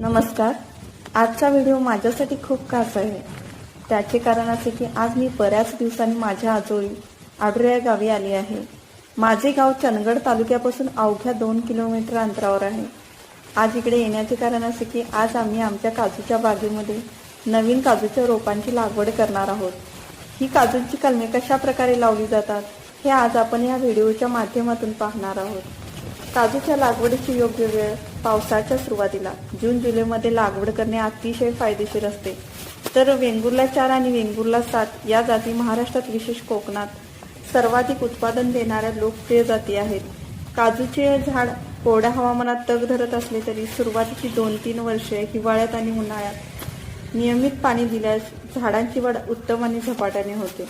नमस्कार. आजचा व्हिडिओ माझ्यासाठी खूप खास आहे. त्याचे कारण असे की आज मी बऱ्याच दिवसांनी माझ्या आजोळी आडुरे या गावी आली आहे. माझे गाव चंदगड तालुक्यापासून अवघ्या 2 किलोमीटर अंतरावर आहे. आज इकडे येण्याचे कारण असे की आज आम्ही आमच्या काजूच्या बागेमध्ये नवीन काजूच्या रोपांची लागवड करणार आहोत. ही काजूची कलमे कशा प्रकारे लावली जातात हे आज आपण या व्हिडिओच्या माध्यमातून पाहणार आहोत. काजूच्या लागवडीची योग्य वेळ पावसाच्या सुरुवातीला जून जुलैमध्ये लागवड करणे अतिशय फायदेशीर असते. तर वेंगुर्ला 4 आणि वेंगुर्ला 7 या जाती महाराष्ट्रात विशेष कोकणात सर्वाधिक उत्पादन देणाऱ्या लोकप्रिय जाती आहेत. काजूचे झाड कोरड्या हवामानात तग धरत असले तरी सुरुवातीची 2-3 वर्षे हिवाळ्यात आणि उन्हाळ्यात नियमित पाणी दिल्यास झाडांची वाढ उत्तम आणि झपाट्याने होते.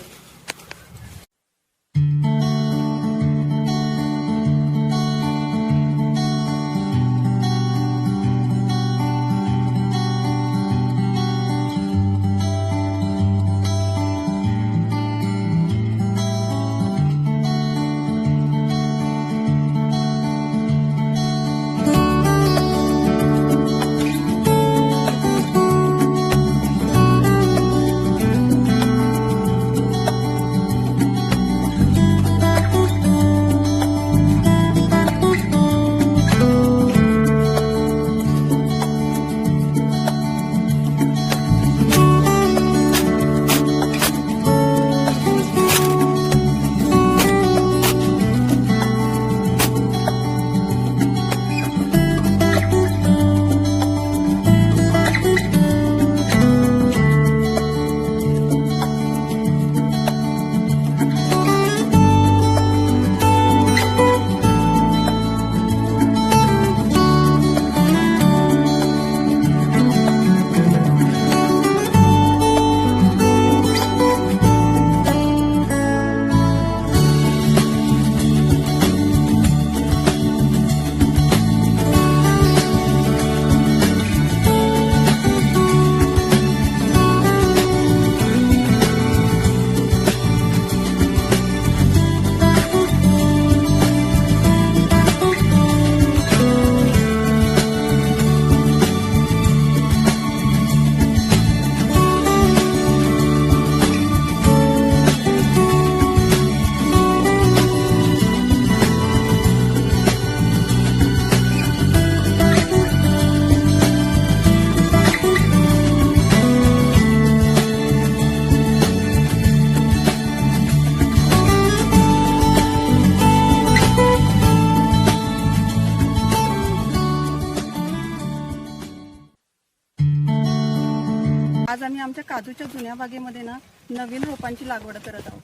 आज आम्ही आमच्या काजूच्या जुन्या बागेमध्ये नवीन रोपांची लागवड करत आहोत.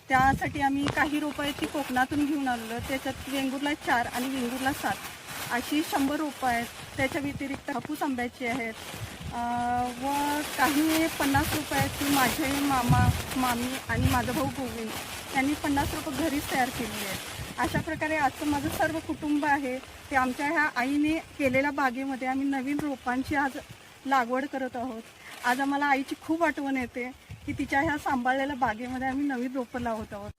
त्यासाठी आम्ही काही रोपं आहेत ती कोकणातून घेऊन आलेलो. त्याच्यात वेंगुर्ला 4 आणि वेंगुर्ला 7 अशी 100 रोपं आहेत. त्याच्या व्यतिरिक्त हापूस आंब्याची आहेत व काही 50 रोपं आहेत ती माझे मामा मामी आणि माझा भाऊ गोविंद यांनी 50 रोपं घरीच तयार केली आहेत. अशा प्रकारे आजचं माझं सर्व कुटुंब आहे ते आमच्या ह्या आईने केलेल्या बागेमध्ये आम्ही नवीन रोपांची आज लागवड करत आहोत. आज आम्हाला आईची खूप आठवण येते की तिच्या ह्या सांभाळलेल्या बागेमध्ये आम्ही नवीन रोपं लावत आहोत.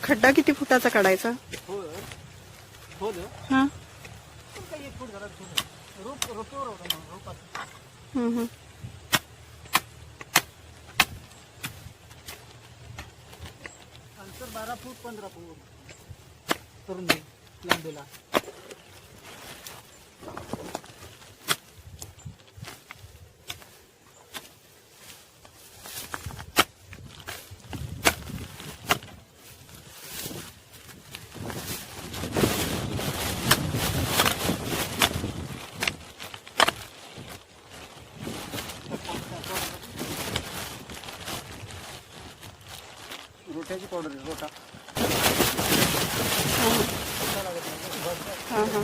खड्डा किती फुटाचा काढायचा? हा अंतर 12 फूट 15 फूट करून लांबीला रोट्याची पावडर आहे रोटा हां हां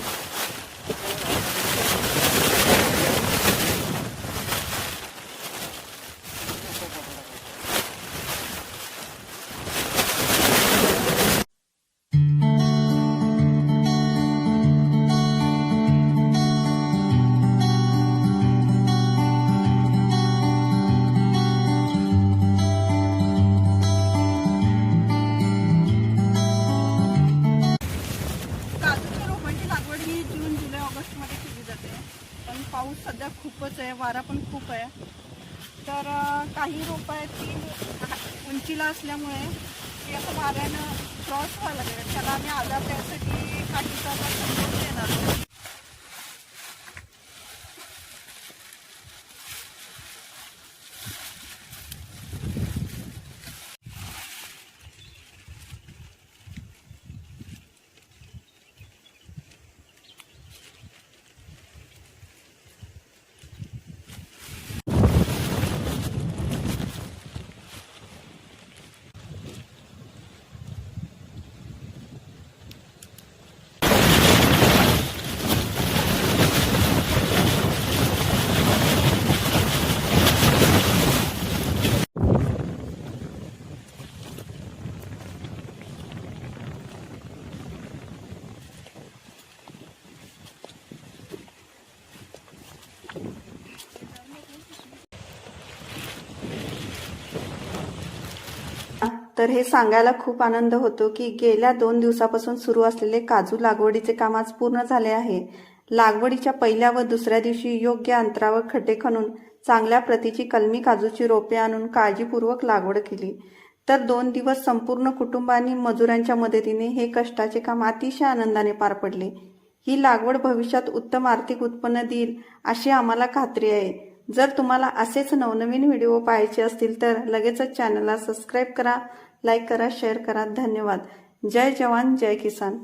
काजूच्या रोपांची लागवड ही जून जुलै ऑगस्टमध्ये केली जाते पण पाऊस सध्या खूपच आहे वारा पण खूप आहे तर काही रोपं आहेत ती उंचीला असल्यामुळे ती असं वाऱ्यानं क्रॉस व्हायला लागले त्याला आम्ही आधार द्यायसाठी काठीचा सपोर्ट देणार आहोत. तर हे सांगायला खूप आनंद होतो की गेल्या 2 दिवसापासून सुरू असलेले काजू लागवडीचे काम आज पूर्ण झाले आहे. लागवडीच्या पहिल्या व दुसऱ्या दिवशी योग्य अंतरावर खड्डे खणून चांगल्या प्रतीची कलमी काजूची रोपे आणून काळजीपूर्वक लागवड केली. तर 2 दिवस संपूर्ण कुटुंबांनी मजुरांच्या मदतीने हे कष्टाचे काम अतिशय आनंदाने पार पडले. ही लागवड भविष्यात उत्तम आर्थिक उत्पन्न देईल अशी आम्हाला खात्री आहे. जर तुम्हाला असेच नवनवीन व्हिडिओ पाहायचे असतील तर लगेचच चॅनलला सबस्क्राईब करा, लाईक करा, शेअर करा. धन्यवाद. जय जवान जय किसान.